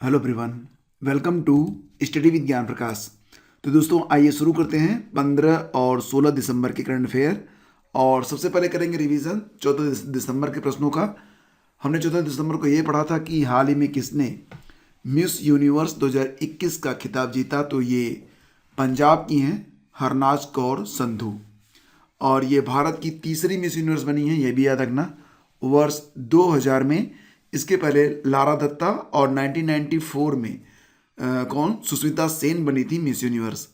Hello everyone, welcome to study with Gyan Prakash. तो दोस्तों आइए शुरू करते हैं 15 और 16 दिसंबर के करंट अफेयर। और सबसे पहले करेंगे रिवीजन 14 दिसंबर के प्रश्नों का। हमने 14 दिसंबर को ये पढ़ा था कि हाल ही में किसने मिस यूनिवर्स 2021 का खिताब जीता। तो ये पंजाब की हैं हरनाज कौर संधू, और ये भारत की तीसरी मिस यूनिवर्स बनी है, ये भी याद रखना। वर्ष 2000 में इसके पहले लारा दत्ता और 1994 में कौन सुष्मिता सेन बनी थी मिस यूनिवर्स।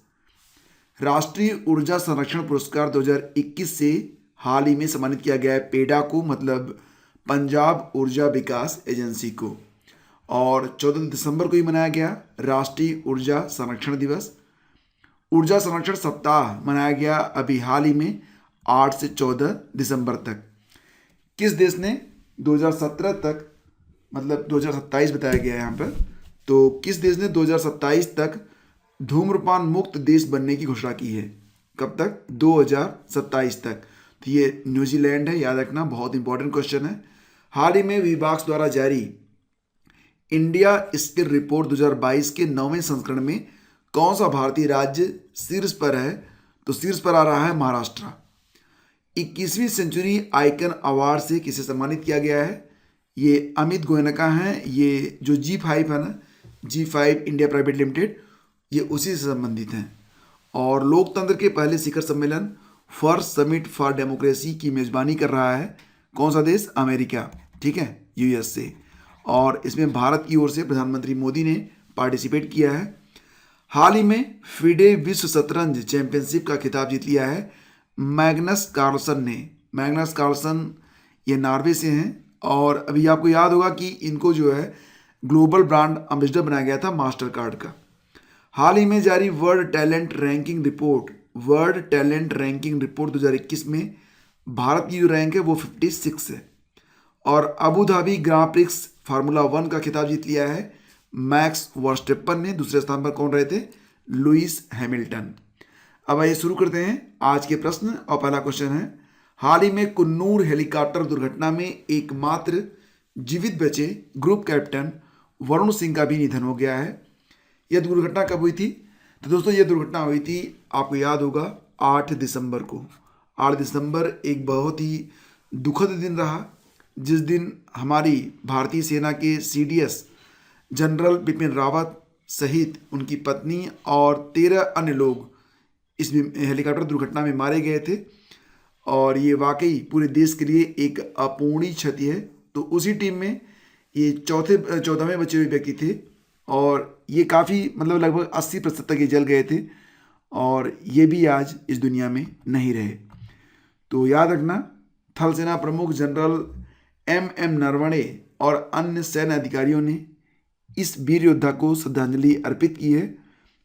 राष्ट्रीय ऊर्जा संरक्षण पुरस्कार 2021 से हाल ही में सम्मानित किया गया है पेडा को, मतलब पंजाब ऊर्जा विकास एजेंसी को। और 14 दिसंबर को ही मनाया गया राष्ट्रीय ऊर्जा संरक्षण दिवस। ऊर्जा संरक्षण सप्ताह मनाया गया अभी हाल ही में 8 से 14 दिसंबर तक। किस देश ने 2017 तक, मतलब 2027 बताया गया है यहाँ पर, तो किस देश ने 2027 तक धूम्रपान मुक्त देश बनने की घोषणा की है? कब तक? 2027 तक। तो ये न्यूजीलैंड है, याद रखना, बहुत इंपॉर्टेंट क्वेश्चन है। हाल ही में विभाग द्वारा जारी इंडिया स्किल रिपोर्ट 2022 के 9वें संस्करण में कौन सा भारतीय राज्य शीर्ष पर है? तो शीर्ष पर आ रहा है महाराष्ट्र। 21वीं सेंचुरी आइकन अवार्ड से किसे सम्मानित किया गया है? ये अमित गोयनका हैं। ये जो G5 है ना, G5 इंडिया प्राइवेट लिमिटेड, ये उसी से संबंधित हैं। और लोकतंत्र के पहले शिखर सम्मेलन फर्स्ट समिट फॉर डेमोक्रेसी की मेजबानी कर रहा है कौन सा देश? अमेरिका, ठीक है, यूएस से। और इसमें भारत की ओर से प्रधानमंत्री मोदी ने पार्टिसिपेट किया है। हाल ही में फिडे विश्व शतरंज चैंपियनशिप का खिताब जीत लिया है मैग्नस कार्लसन ने। मैग्नस कार्लसन ये नॉर्वे से हैं, और अभी आपको याद होगा कि इनको जो है ग्लोबल ब्रांड एम्बेसडर बनाया गया था मास्टर कार्ड का। हाल ही में जारी वर्ल्ड टैलेंट रैंकिंग रिपोर्ट 2021 में भारत की जो रैंक है वो 56 है। और अबू धाबी ग्रां प्रिक्स फार्मूला 1 का खिताब जीत लिया है मैक्स वर्स्टेपन ने। दूसरे स्थान पर कौन रहे थे? Lewis Hamilton. अब आइए शुरू करते हैं आज के प्रश्न। और पहला क्वेश्चन है, हाल ही में कुन्नूर हेलीकॉप्टर दुर्घटना में एकमात्र जीवित बचे ग्रुप कैप्टन वरुण सिंह का भी निधन हो गया है। यह दुर्घटना कब हुई थी? तो दोस्तों ये दुर्घटना हुई थी, आपको याद होगा, 8 दिसंबर को। 8 दिसंबर एक बहुत ही दुखद दिन रहा, जिस दिन हमारी भारतीय सेना के CDS जनरल बिपिन रावत सहित उनकी पत्नी और 13 अन्य लोग इस हेलीकॉप्टर दुर्घटना में मारे गए थे। और ये वाकई पूरे देश के लिए एक अपूर्णीय क्षति है। तो उसी टीम में ये 14वें बचे हुए व्यक्ति थे, और ये काफ़ी, मतलब लगभग 80% तक ये जल गए थे, और ये भी आज इस दुनिया में नहीं रहे। तो याद रखना, थल सेना प्रमुख जनरल MM नरवणे और अन्य सैन्य अधिकारियों ने इस वीर योद्धा को श्रद्धांजलि अर्पित की है।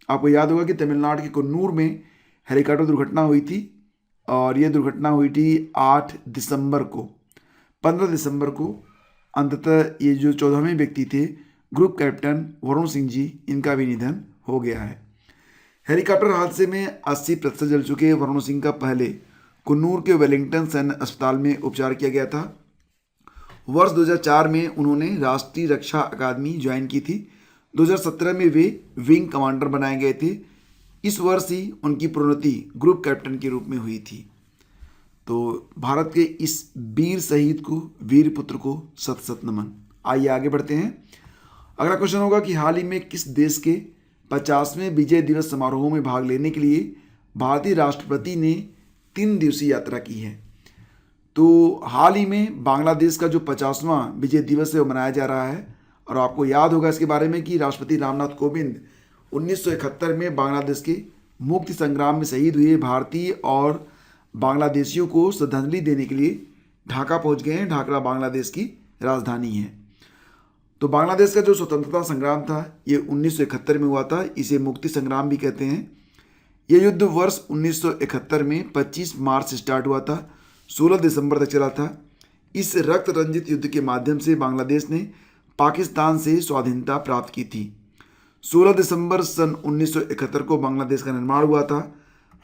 आपको याद होगा कि तमिलनाडु के कुन्नूर में हेलीकॉप्टर दुर्घटना हुई थी, और यह दुर्घटना हुई थी 8 दिसंबर को। 15 दिसंबर को अंततः ये जो 14वें व्यक्ति थे ग्रुप कैप्टन वरुण सिंह जी, इनका भी निधन हो गया है। हेलीकॉप्टर हादसे में 80% जल चुके वरुण सिंह का पहले कुन्नूर के वेलिंगटन सैन्य अस्पताल में उपचार किया गया था। वर्ष 2004 में उन्होंने राष्ट्रीय रक्षा अकादमी ज्वाइन की थी। 2017 में वे विंग कमांडर बनाए गए थे। इस वर्ष ही उनकी प्रोन्नति ग्रुप कैप्टन के रूप में हुई थी। तो भारत के इस वीर शहीद को, वीर पुत्र को शत शत नमन। आइए आगे बढ़ते हैं। अगला क्वेश्चन होगा कि हाल ही में किस देश के 50वें विजय दिवस समारोह में भाग लेने के लिए भारतीय राष्ट्रपति ने 3 दिवसीय यात्रा की है? तो हाल ही में बांग्लादेश का जो 50वां विजय दिवस है वो मनाया जा रहा है। और आपको याद होगा इसके बारे में कि राष्ट्रपति रामनाथ कोविंद 1971 में बांग्लादेश के मुक्ति संग्राम में शहीद हुए भारतीय और बांग्लादेशियों को श्रद्धांजलि देने के लिए ढाका पहुंच गए हैं। ढाका बांग्लादेश की राजधानी है। तो बांग्लादेश का जो स्वतंत्रता संग्राम था ये 1971 में हुआ था। इसे मुक्ति संग्राम भी कहते हैं। यह युद्ध वर्ष 1971 में 25 मार्च से स्टार्ट हुआ था, 16 दिसंबर तक चला था। इस रक्त रंजित युद्ध के माध्यम से बांग्लादेश ने पाकिस्तान से स्वाधीनता प्राप्त की थी। 16 दिसंबर सन 1971 को बांग्लादेश का निर्माण हुआ था।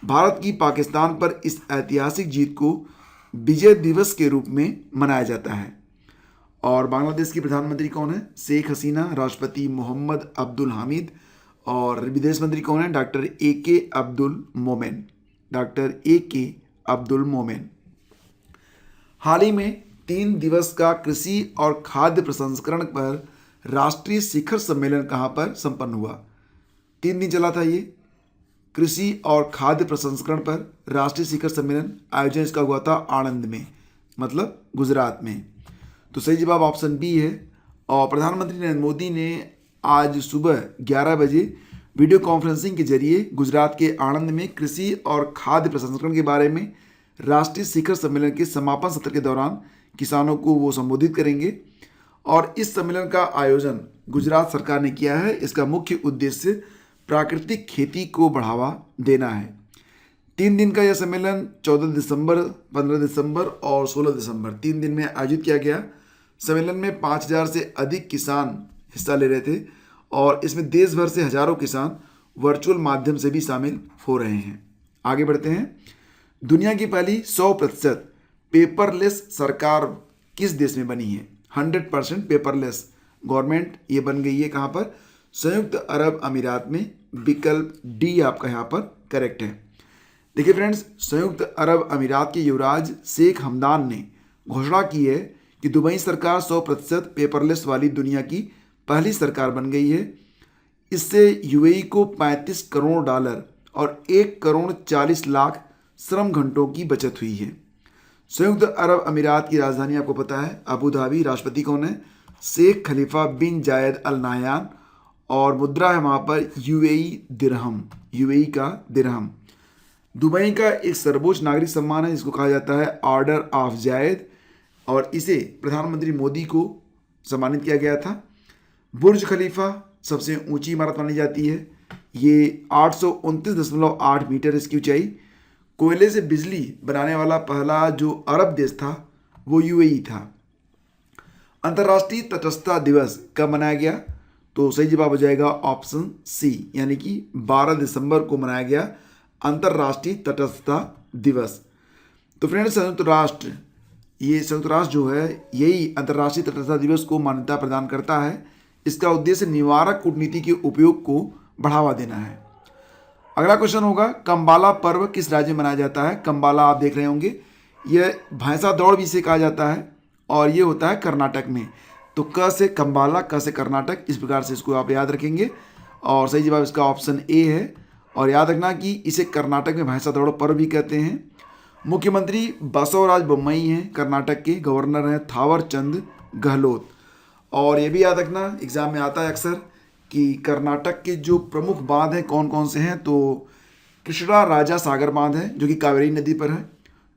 भारत की पाकिस्तान पर इस ऐतिहासिक जीत को विजय दिवस के रूप में मनाया जाता है। और बांग्लादेश की प्रधानमंत्री कौन है? शेख हसीना। राष्ट्रपति मोहम्मद अब्दुल हामिद। और विदेश मंत्री कौन है? Doctor AK Abdul Momen. Doctor AK Abdul Momen. हाल ही में 3 दिवस का कृषि और खाद्य प्रसंस्करण पर राष्ट्रीय शिखर सम्मेलन कहाँ पर संपन्न हुआ? 3 दिन चला था ये कृषि और खाद्य प्रसंस्करण पर राष्ट्रीय शिखर सम्मेलन। आयोजन इसका हुआ था आणंद में, मतलब गुजरात में। तो सही जवाब ऑप्शन बी है। और प्रधानमंत्री नरेंद्र मोदी ने आज सुबह 11 बजे वीडियो कॉन्फ्रेंसिंग के जरिए गुजरात के आणंद में कृषि और खाद्य प्रसंस्करण के बारे में राष्ट्रीय शिखर सम्मेलन के समापन सत्र के दौरान किसानों को वो संबोधित करेंगे। और इस सम्मेलन का आयोजन गुजरात सरकार ने किया है। इसका मुख्य उद्देश्य प्राकृतिक खेती को बढ़ावा देना है। 3 दिन का यह सम्मेलन 14 दिसंबर, 15 दिसंबर और 16 दिसंबर 3 दिन में आयोजित किया गया। सम्मेलन में 5000 से अधिक किसान हिस्सा ले रहे थे और इसमें देश भर से हजारों किसान वर्चुअल माध्यम से भी शामिल हो रहे हैं। आगे बढ़ते हैं। दुनिया की पहली 100% पेपरलेस सरकार किस देश में बनी है? 100% पेपरलेस गवर्नमेंट ये बन गई है कहाँ पर? संयुक्त अरब अमीरात में। विकल्प डी आपका यहाँ पर करेक्ट है। देखिए फ्रेंड्स, संयुक्त अरब अमीरात के युवराज शेख हमदान ने घोषणा की है कि दुबई सरकार 100% पेपरलेस वाली दुनिया की पहली सरकार बन गई है। इससे UAE को $35 करोड़ और 1 करोड़ 40 लाख श्रम घंटों की बचत हुई है। संयुक्त अरब अमीरात की राजधानी आपको पता है अबू धाबी। राष्ट्रपति कौन है? शेख खलीफा बिन जायद अल नाहयान। और मुद्रा है वहाँ पर UAE दिरहम, UAE का दिरहम। दुबई का एक सर्वोच्च नागरिक सम्मान है जिसको कहा जाता है ऑर्डर ऑफ जायद और इसे प्रधानमंत्री मोदी को सम्मानित किया गया था। बुर्ज खलीफा सबसे ऊंची इमारत मानी जाती है। ये 829.8 मीटर इसकी ऊंचाई। कोयले से बिजली बनाने वाला पहला जो अरब देश था वो UAE था। अंतर्राष्ट्रीय तटस्थता दिवस कब मनाया गया? तो सही जवाब हो जाएगा ऑप्शन सी, यानी कि 12 दिसंबर को मनाया गया अंतर्राष्ट्रीय तटस्थता दिवस। तो फ्रेंड्स, संयुक्त राष्ट्र जो है यही अंतर्राष्ट्रीय तटस्थता दिवस को मान्यता प्रदान करता है। इसका उद्देश्य निवारक कूटनीति के उपयोग को बढ़ावा देना है। अगला क्वेश्चन होगा, कंबाला पर्व किस राज्य में मनाया जाता है? कंबाला आप देख रहे होंगे, यह भैंसा दौड़ भी इसे कहा जाता है और ये होता है कर्नाटक में। तो क से कंबाला, क से कर्नाटक, इस प्रकार से इसको आप याद रखेंगे और सही जवाब इसका ऑप्शन ए है। और याद रखना कि इसे कर्नाटक में भैंसा दौड़ पर्व भी कहते हैं। मुख्यमंत्री बसवराज बोम्मई हैं, कर्नाटक के। गवर्नर हैं थावर चंद गहलोत। और ये भी याद रखना, एग्जाम में आता है अक्सर कि कर्नाटक के जो प्रमुख बांध हैं कौन कौन से हैं? तो कृष्णा राजा सागर बांध है जो कि कावेरी नदी पर है।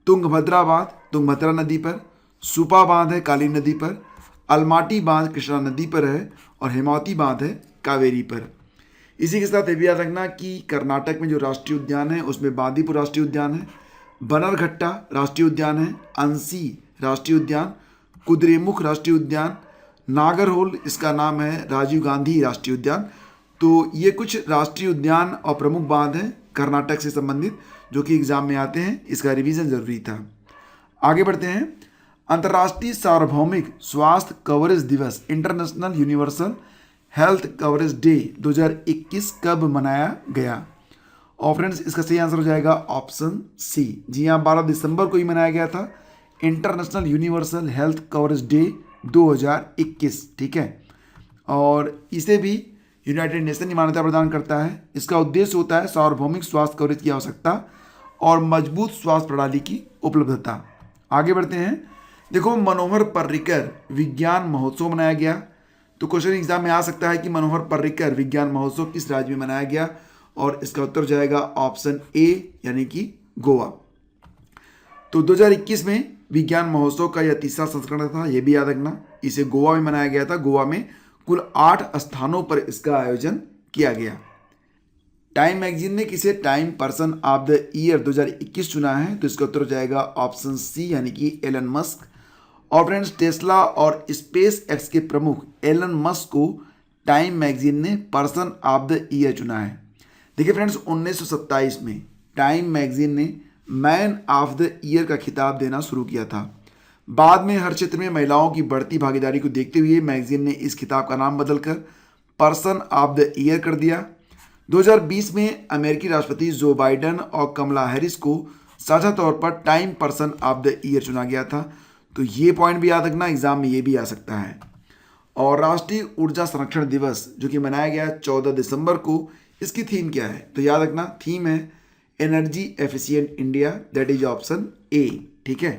तुंगभद्रा बांध तुंगभद्रा नदी पर। सुपा बांध है काली नदी पर। अलमाटी बांध कृष्णा नदी पर है और हेमावती बांध है कावेरी पर। इसी के साथ ये भी याद रखना कि कर्नाटक में जो राष्ट्रीय उद्यान है उसमें बांदीपुर राष्ट्रीय उद्यान है, बनरघट्टा राष्ट्रीय उद्यान है, अंसी राष्ट्रीय उद्यान, कुद्रेमुख राष्ट्रीय उद्यान, नागरहोल इसका नाम है राजीव गांधी राष्ट्रीय उद्यान। तो ये कुछ राष्ट्रीय उद्यान और प्रमुख बांध हैं कर्नाटक से संबंधित जो कि एग्जाम में आते हैं। इसका रिवीजन जरूरी था। आगे बढ़ते हैं। अंतर्राष्ट्रीय सार्वभौमिक स्वास्थ्य कवरेज दिवस international universal health coverage day 2021 कब मनाया गया? और फ्रेंड्स, इसका सही आंसर हो जाएगा ऑप्शन सी। जी हाँ, 12 दिसंबर को ही मनाया गया था international universal health coverage day 2021। ठीक है, और इसे भी यूनाइटेड नेशन की मान्यता प्रदान करता है। इसका उद्देश्य होता है सार्वभौमिक स्वास्थ्य कवरेज की आवश्यकता और मजबूत स्वास्थ्य प्रणाली की उपलब्धता। आगे बढ़ते हैं। देखो, मनोहर पर्रिकर विज्ञान महोत्सव मनाया गया। तो क्वेश्चन एग्जाम में आ सकता है कि मनोहर पर्रिकर विज्ञान महोत्सव किस राज्य में मनाया गया? और इसका उत्तर जाएगा ऑप्शन ए, यानी कि गोवा। तो 2021 में विज्ञान महोत्सव का यह तीसरा संस्करण था, यह भी याद रखना। इसे गोवा में मनाया गया था। गोवा में कुल 8 स्थानों पर इसका आयोजन किया गया। टाइम मैगजीन ने किसे time person of the year 2021 चुना है? तो इसका उत्तर हो जाएगा ऑप्शन सी, यानी कि एलन मस्क। और फ्रेंड्स, टेस्ला और स्पेस एक्स के प्रमुख एलन मस्क को टाइम मैगजीन ने पर्सन ऑफ द ईयर चुना है। देखिए फ्रेंड्स, 1927 में टाइम मैगजीन ने मैन ऑफ द ईयर का खिताब देना शुरू किया था। बाद में हर क्षेत्र में महिलाओं की बढ़ती भागीदारी को देखते हुए मैगजीन ने इस खिताब का नाम बदलकर पर्सन ऑफ द ईयर कर दिया। 2020 में अमेरिकी राष्ट्रपति जो बाइडेन और कमला हैरिस को साझा तौर पर time person of the year चुना गया था। तो ये पॉइंट भी याद रखना, एग्जाम में ये भी आ सकता है। और राष्ट्रीय ऊर्जा संरक्षण दिवस जो कि मनाया गया 14 दिसंबर को, इसकी थीम क्या है? तो याद रखना, थीम है energy efficient India, that is option A. ठीक है,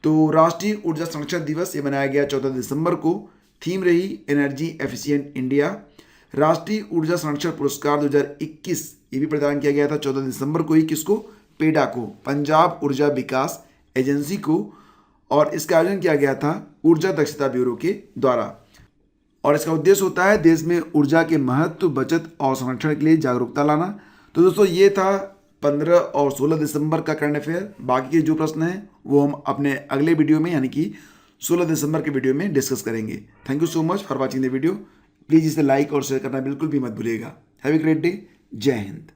तो राष्ट्रीय ऊर्जा संरक्षण दिवस ये मनाया गया 14 दिसंबर को, थीम रही एनर्जी एफिशिएंट इंडिया। राष्ट्रीय ऊर्जा संरक्षण पुरस्कार 2021 ये भी प्रदान किया गया था 14 दिसंबर को ही, किसको? पेडा को, पंजाब ऊर्जा विकास एजेंसी को, और इसका आयोजन किया गया था ऊर्जा दक्षता ब्यूरो के द्वारा। और इसका उद्देश्य होता है देश में ऊर्जा के महत्व, बचत और संरक्षण के लिए जागरूकता लाना। तो दोस्तों ये था 15 और 16 दिसंबर का करंट अफेयर। बाकी के जो प्रश्न हैं वो हम अपने अगले वीडियो में यानी कि 16 दिसंबर के वीडियो में डिस्कस करेंगे। Thank you so much for watching the video. Please इसे लाइक और शेयर करना बिल्कुल भी मत भूलिएगा। Have a great day. जय हिंद।